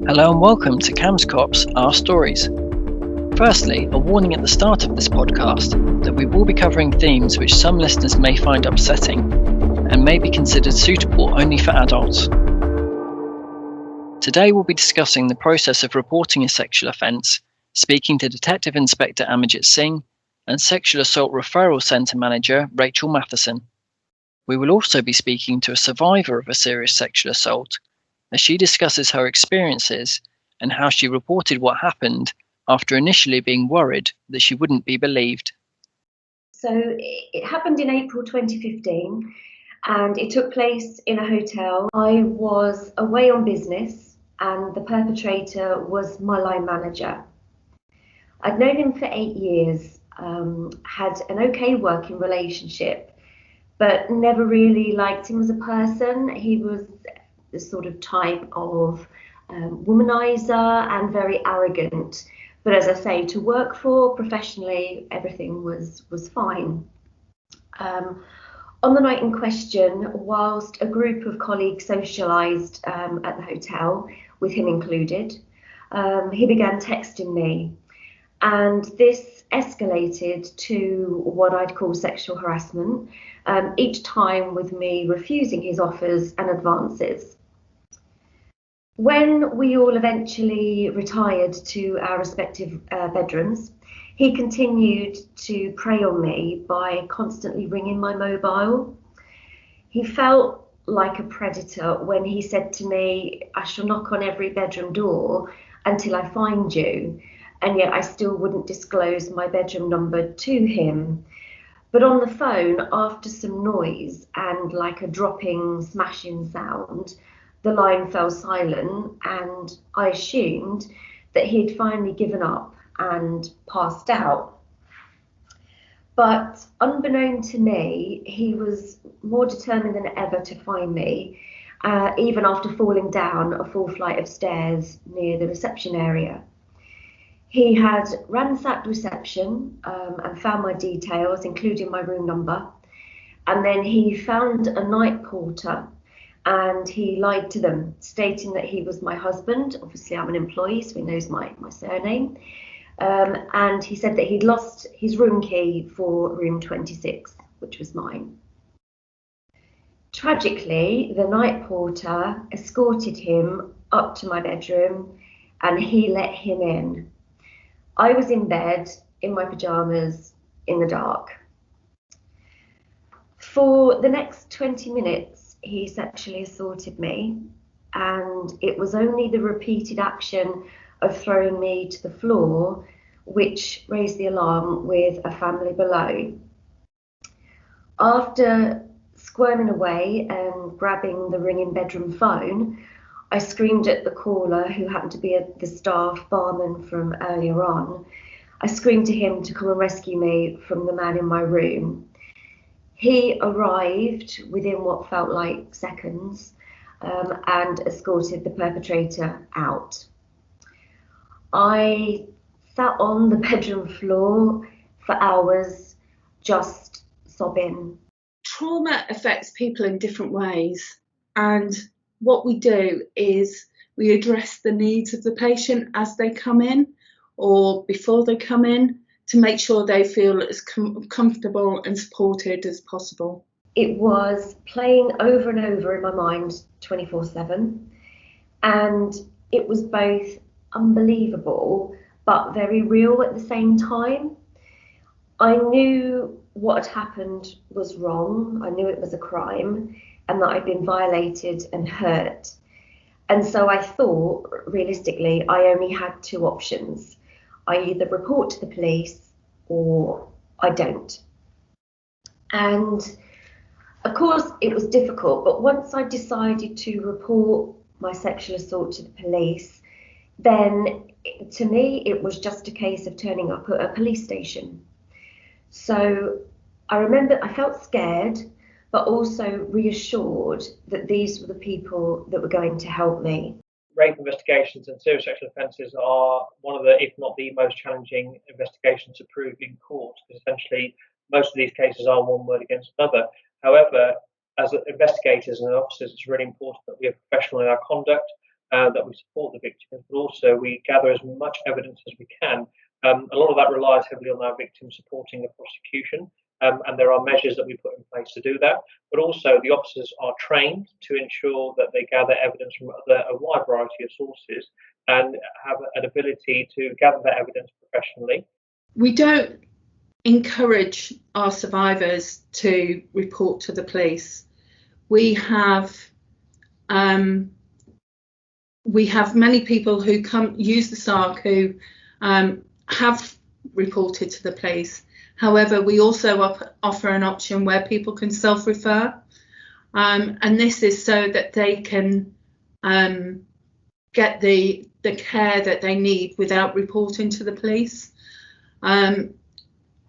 Hello and welcome to CAMS Cops Our Stories. Firstly, a warning at the start of this podcast that we will be covering themes which some listeners may find upsetting and may be considered suitable only for adults. Today we'll be discussing the process of reporting a sexual offence, speaking to Detective Inspector Amerjit Singh and Sexual Assault Referral Centre Manager Rachel Matheson. We will also be speaking to a survivor of a serious sexual assault as she discusses her experiences and how she reported what happened after initially being worried that she wouldn't be believed. So it happened in April 2015 and it took place in a hotel. I was away on business and the perpetrator was my line manager. I'd known him for 8 years, had an okay working relationship, but never really liked him as a person. He was the sort of type of womanizer and very arrogant. But as I say, to work for professionally, everything was fine. On the night in question, whilst a group of colleagues socialised at the hotel, with him included, he began texting me. And this escalated to what I'd call sexual harassment, each time with me refusing his offers and advances. When we all eventually retired to our respective bedrooms, he continued to prey on me by constantly ringing my mobile. He felt like a predator when he said to me, "I shall knock on every bedroom door until I find you," and yet I still wouldn't disclose my bedroom number to him. But on the phone, after some noise and like a dropping, smashing sound, the line fell silent and I assumed that he'd finally given up and passed out. But unbeknown to me, he was more determined than ever to find me, even after falling down a full flight of stairs near the reception area. He had ransacked reception and found my details, including my room number, and then he found a night porter and he lied to them, stating that he was my husband. Obviously, I'm an employee, so he knows my surname. And he said that he'd lost his room key for room 26, which was mine. Tragically, the night porter escorted him up to my bedroom and he let him in. I was in bed, in my pyjamas, in the dark. For the next 20 minutes, he sexually assaulted me, and it was only the repeated action of throwing me to the floor which raised the alarm with a family below. After squirming away and grabbing the ringing bedroom phone, I screamed at the caller, who happened to be the staff barman from earlier on. I screamed to him to come and rescue me from the man in my room. He arrived within what felt like seconds and escorted the perpetrator out. I sat on the bedroom floor for hours, just sobbing. Trauma affects people in different ways, and what we do is we address the needs of the patient as they come in or before they come in, to make sure they feel as comfortable and supported as possible. It was playing over and over in my mind 24/7, and it was both unbelievable but very real at the same time. I knew what had happened was wrong. I knew it was a crime and that I'd been violated and hurt. And so I thought, realistically, I only had two options. I either report to the police or I don't. And of course it was difficult, but once I decided to report my sexual assault to the police, then to me it was just a case of turning up at a police station. So I remember I felt scared, but also reassured that these were the people that were going to help me. Rape investigations and serious sexual offences are one of the, if not the most challenging investigations to prove in court, because essentially most of these cases are one word against another. However, as investigators and officers, it's really important that we are professional in our conduct, that we support the victims, but also we gather as much evidence as we can. A lot of that relies heavily on our victims supporting the prosecution, and there are measures that we put in place to do that. But also the officers are trained to ensure that they gather evidence from a wide variety of sources and have an ability to gather that evidence professionally. We don't encourage our survivors to report to the police. We have many people who use the SARC who have reported to the police. However, we also offer an option where people can self-refer, and this is so that they can get the care that they need without reporting to the police. And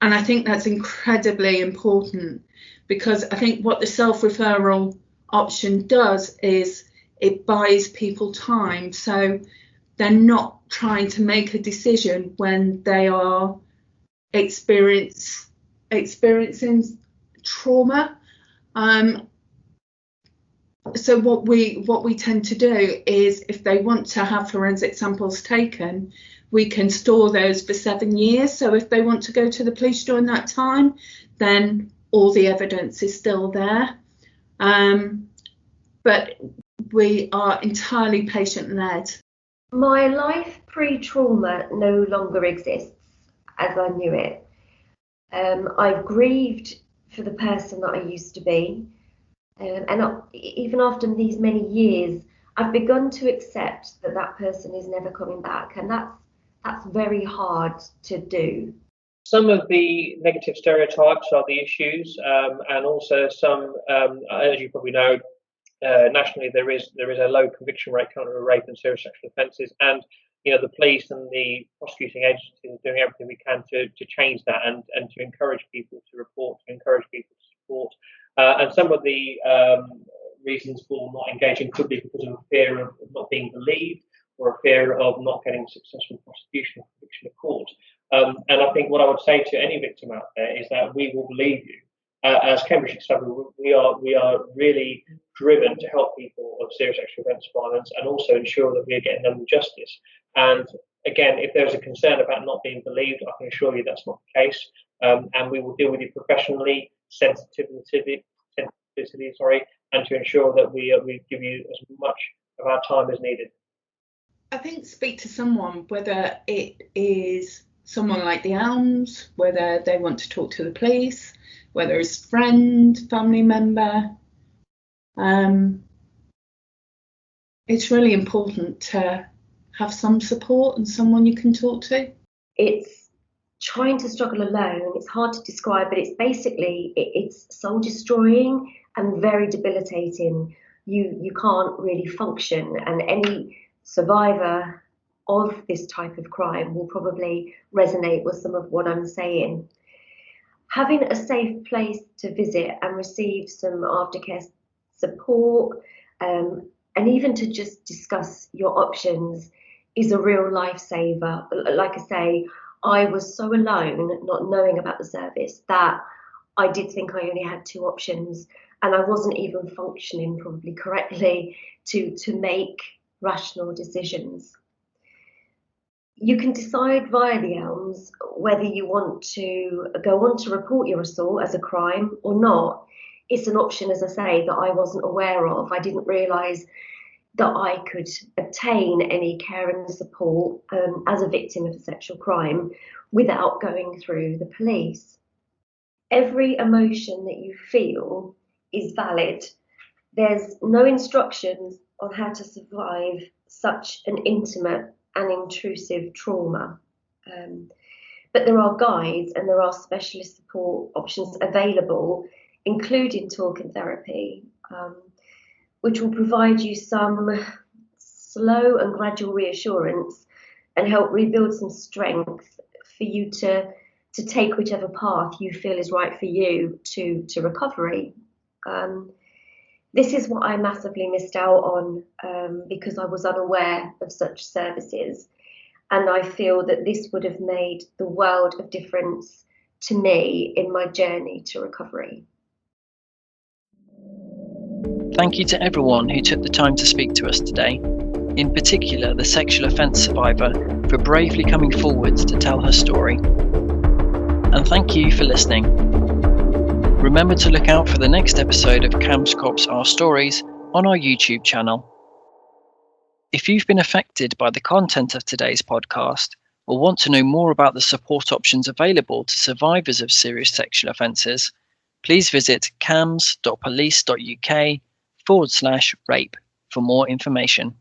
I think that's incredibly important, because I think what the self-referral option does is it buys people time, so they're not trying to make a decision when they are experiencing trauma. So what we tend to do is, if they want to have forensic samples taken, we can store those for 7 years. So if they want to go to the police during that time, then all the evidence is still there. But we are entirely patient-led. My life pre-trauma no longer exists as I knew it. I've grieved for the person that I used to be, and even after these many years, I've begun to accept that that person is never coming back, and that's very hard to do. Some of the negative stereotypes are the issues, and also some, as you probably know, nationally there is a low conviction rate currently of rape and serious sexual offences, and the police and the prosecuting agencies are doing everything we can to change that and to encourage people to report, to encourage people to support. And some of the reasons for not engaging could be because of a fear of not being believed, or a fear of not getting successful prosecution or conviction at court. And I think what I would say to any victim out there is that we will believe you. As Cambridge Discovery, we are really driven to help people of serious sexual offence violence, and also ensure that we are getting them justice. And again, if there's a concern about not being believed, I can assure you that's not the case. And we will deal with you professionally, sensitively, and to ensure that we give you as much of our time as needed. I think speak to someone, whether it is someone like the Elms, whether they want to talk to the police, whether it's a friend, family member. It's really important to have some support and someone you can talk to. It's trying to struggle alone. It's hard to describe, but it's basically, it's soul destroying and very debilitating. You can't really function, and any survivor of this type of crime will probably resonate with some of what I'm saying. Having a safe place to visit and receive some aftercare support, and even to just discuss your options, is a real lifesaver. Like I say, I was so alone, not knowing about the service, that I did think I only had 2 options, and I wasn't even functioning probably correctly to make rational decisions. You can decide via the Elms whether you want to go on to report your assault as a crime or not. It's an option, as I say, that I wasn't aware of. I didn't realise that I could obtain any care and support as a victim of a sexual crime without going through the police. Every emotion that you feel is valid. There's no instructions on how to survive such an intimate and intrusive trauma. But there are guides and there are specialist support options available, including talk and therapy, which will provide you some slow and gradual reassurance and help rebuild some strength for you to take whichever path you feel is right for you to recovery. This is what I massively missed out on because I was unaware of such services, and I feel that this would have made the world of difference to me in my journey to recovery. Thank you to everyone who took the time to speak to us today. in particular the sexual offence survivor, for bravely coming forward to tell her story. And thank you for listening. Remember to look out for the next episode of CAMS Cops Our Stories on our YouTube channel. If you've been affected by the content of today's podcast, or want to know more about the support options available to survivors of serious sexual offences, please visit cams.police.uk/rape for more information.